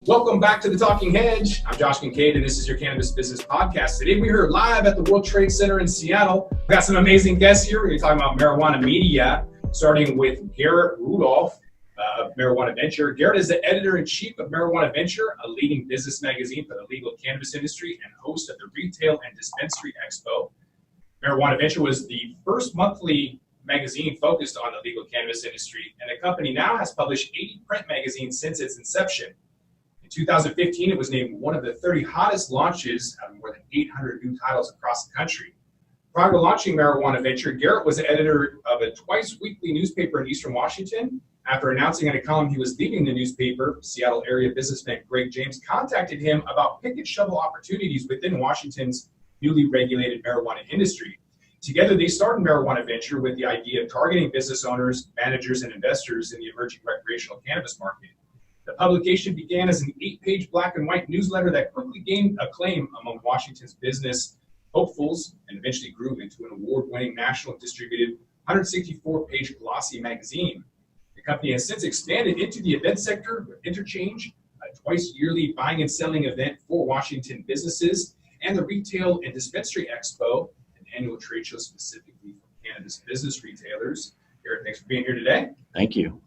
Welcome back to the Talking Hedge. I'm Josh Kincaid, and this is your Cannabis Business Podcast. Today we're here live at the World Trade Center in Seattle. We've got some amazing guests here. We're going to be talking about marijuana media, starting with Garrett Rudolph of Marijuana Venture. Garrett is the editor-in-chief of Marijuana Venture, a leading business magazine for the legal cannabis industry and host of the Retail and Dispensary Expo. Marijuana Venture was the first monthly magazine focused on the legal cannabis industry, and the company now has published 80 print magazines since its inception. In 2015, it was named one of the 30 hottest launches out of more than 800 new titles across the country. Prior to launching Marijuana Venture, Garrett was the editor of a twice-weekly newspaper in Eastern Washington. After announcing in a column he was leaving the newspaper, Seattle area businessman Greg James contacted him about pick and shovel opportunities within Washington's newly regulated marijuana industry. Together, they started Marijuana Venture with the idea of targeting business owners, managers, and investors in the emerging recreational cannabis market. The publication began as an 8-page black and white newsletter that quickly gained acclaim among Washington's business hopefuls and eventually grew into an award-winning national distributed 164-page glossy magazine. The company has since expanded into the event sector with Interchange, a twice-yearly buying and selling event for Washington businesses, and the Retail and Dispensary Expo, an annual trade show specifically for cannabis business retailers. Garrett, thanks for being here today. Thank you.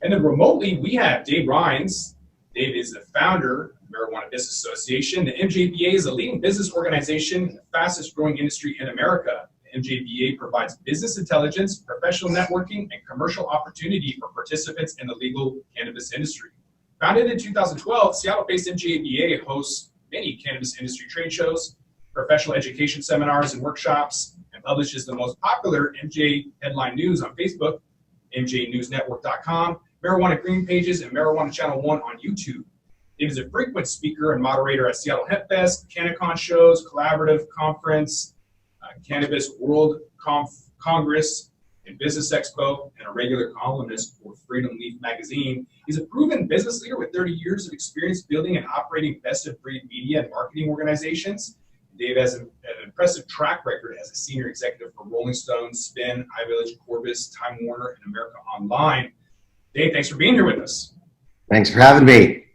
And then remotely, we have Dave Rheins. Dave is the founder of the Marijuana Business Association. The MJBA is a leading business organization in the fastest growing industry in America. The MJBA provides business intelligence, professional networking, and commercial opportunity for participants in the legal cannabis industry. Founded in 2012, Seattle-based MJBA hosts many cannabis industry trade shows, professional education seminars and workshops, and publishes the most popular MJ headline news on Facebook, mjnewsnetwork.com, Marijuana Green Pages, and Marijuana Channel 1 on YouTube. Dave is a frequent speaker and moderator at Seattle Hempfest, CannaCon shows, Collaborative Conference, Cannabis World Congress, and Business Expo, and a regular columnist for Freedom Leaf magazine. He's a proven business leader with 30 years of experience building and operating best-of-breed media and marketing organizations. Dave has an impressive track record as a senior executive for Rolling Stone, Spin, iVillage, Corbis, Time Warner, and America Online. Dave, thanks for being here with us. Thanks for having me.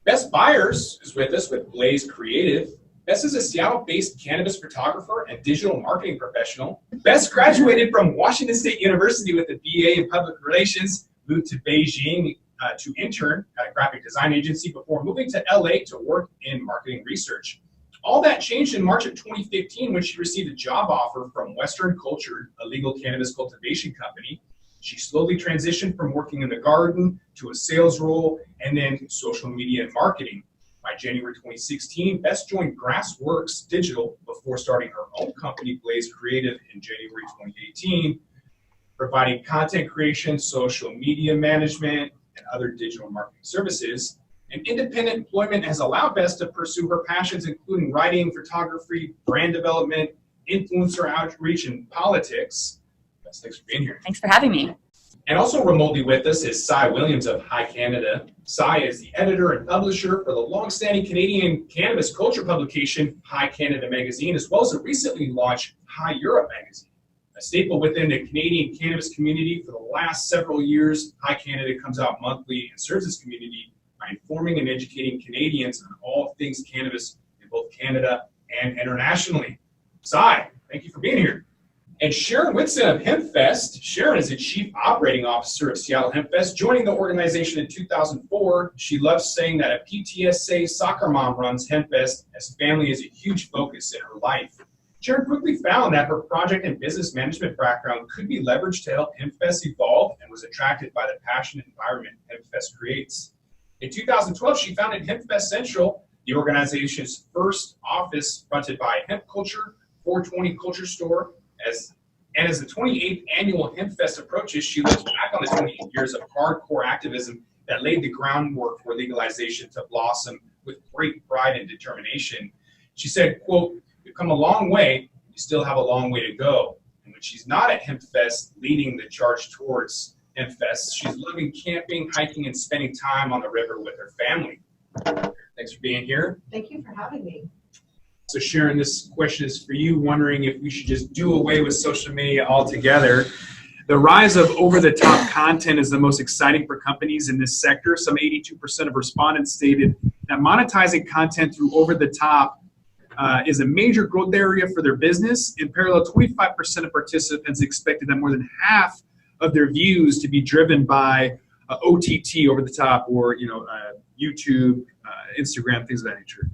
Bess Byers is with us with Blaise Creative. Bess is a Seattle-based cannabis photographer and digital marketing professional. Bess graduated from Washington State University with a BA in public relations, moved to Beijing to intern at a graphic design agency before moving to LA to work in marketing research. All that changed in March of 2015 when she received a job offer from Western Cultured, a legal cannabis cultivation company. She slowly transitioned from working in the garden to a sales role and then social media and marketing. By January 2016, Bess joined Grassworks Digital before starting her own company, Blaise Creative, in January 2018, providing content creation, social media management, and other digital marketing services. And independent employment has allowed Bess to pursue her passions, including writing, photography, brand development, influencer outreach, and politics. Bess, thanks for being here. Thanks for having me. And also remotely with us is Cy Williams of High Canada. Cy is the editor and publisher for the long-standing Canadian cannabis culture publication, High Canada Magazine, as well as the recently launched High Europe Magazine. A staple within the Canadian cannabis community for the last several years, High Canada comes out monthly and serves its community by informing and educating Canadians on all things cannabis in both Canada and internationally. Cy, thank you for being here. And Sharon Whitson of Hempfest. Sharon is the Chief Operating Officer of Seattle Hempfest, joining the organization in 2004. She loves saying that a PTSA soccer mom runs Hempfest, as family is a huge focus in her life. Sharon quickly found that her project and business management background could be leveraged to help Hempfest evolve and was attracted by the passionate environment Hempfest creates. In 2012, she founded Hempfest Central, the organization's first office fronted by Hemp Culture, 420 Culture Store. As the 28th annual Hempfest approaches, she looks back on the 28 years of hardcore activism that laid the groundwork for legalization to blossom with great pride and determination. She said, quote, "We've come a long way, we still have a long way to go." And when she's not at Hempfest leading the charge towards Hempfest, she's loving camping, hiking, and spending time on the river with her family. Thanks for being here. Thank you for having me. So Sharon, this question is for you, wondering if we should just do away with social media altogether. The rise of over-the-top content is the most exciting for companies in this sector. Some 82% of respondents stated that monetizing content through over-the-top is a major growth area for their business. In parallel, 25% of participants expected that more than half of their views to be driven by OTT, over-the-top, or YouTube, Instagram, things of that nature.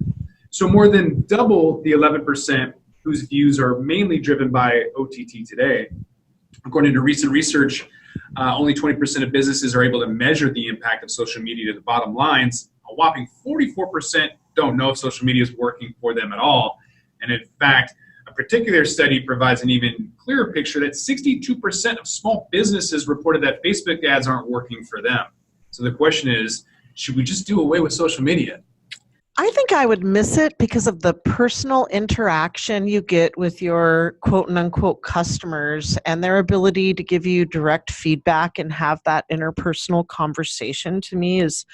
So more than double the 11% whose views are mainly driven by OTT today. According to recent research, only 20% of businesses are able to measure the impact of social media to the bottom lines. A whopping 44% don't know if social media is working for them at all. And in fact, a particular study provides an even clearer picture that 62% of small businesses reported that Facebook ads aren't working for them. So the question is, should we just do away with social media? I think I would miss it because of the personal interaction you get with your quote and unquote customers and their ability to give you direct feedback and have that interpersonal conversation. To me is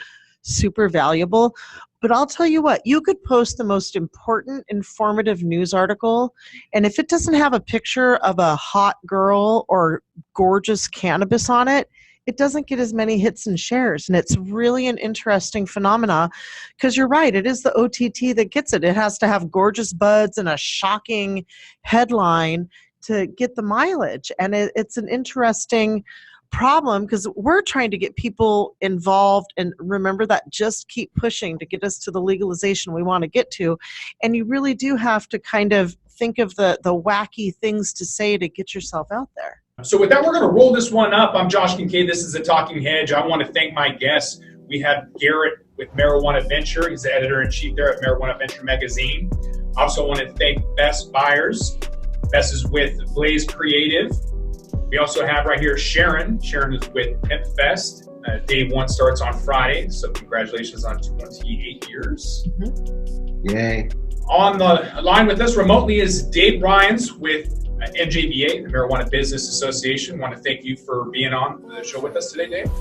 super valuable. But I'll tell you what, you could post the most important, informative news article, and if it doesn't have a picture of a hot girl or gorgeous cannabis on it, it doesn't get as many hits and shares. And it's really an interesting phenomena because you're right, it is the OTT that gets it. It has to have gorgeous buds and a shocking headline to get the mileage. And it's an interesting problem because we're trying to get people involved, and remember that just keep pushing to get us to the legalization we want to get to. And you really do have to kind of think of the wacky things to say to get yourself out there. So with that, we're going to roll this one up. I'm Josh Kincaid. This is the Talking Hedge. I want to thank my guests. We have Garrett with Marijuana Venture. He's the editor-in-chief there at Marijuana Venture magazine. I also want to thank Bess Byers. Bess is with Blaise Creative. We also have right here Sharon. Sharon is with Hempfest. Day one starts on Friday, so congratulations on 28 years. Mm-hmm. Yay. On the line with us remotely is Dave Rheins with MJBA, the Marijuana Business Association. I want to thank you for being on the show with us today, Dave.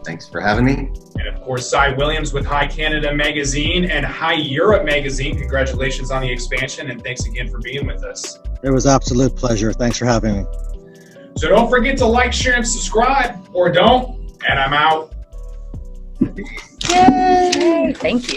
Thanks for having me. And of course, Cy Williams with High Canada Magazine and High Europe Magazine. Congratulations on the expansion, and thanks again for being with us. It was an absolute pleasure. Thanks for having me. So don't forget to like, share, and subscribe, or don't, and I'm out. Yay! Thank you.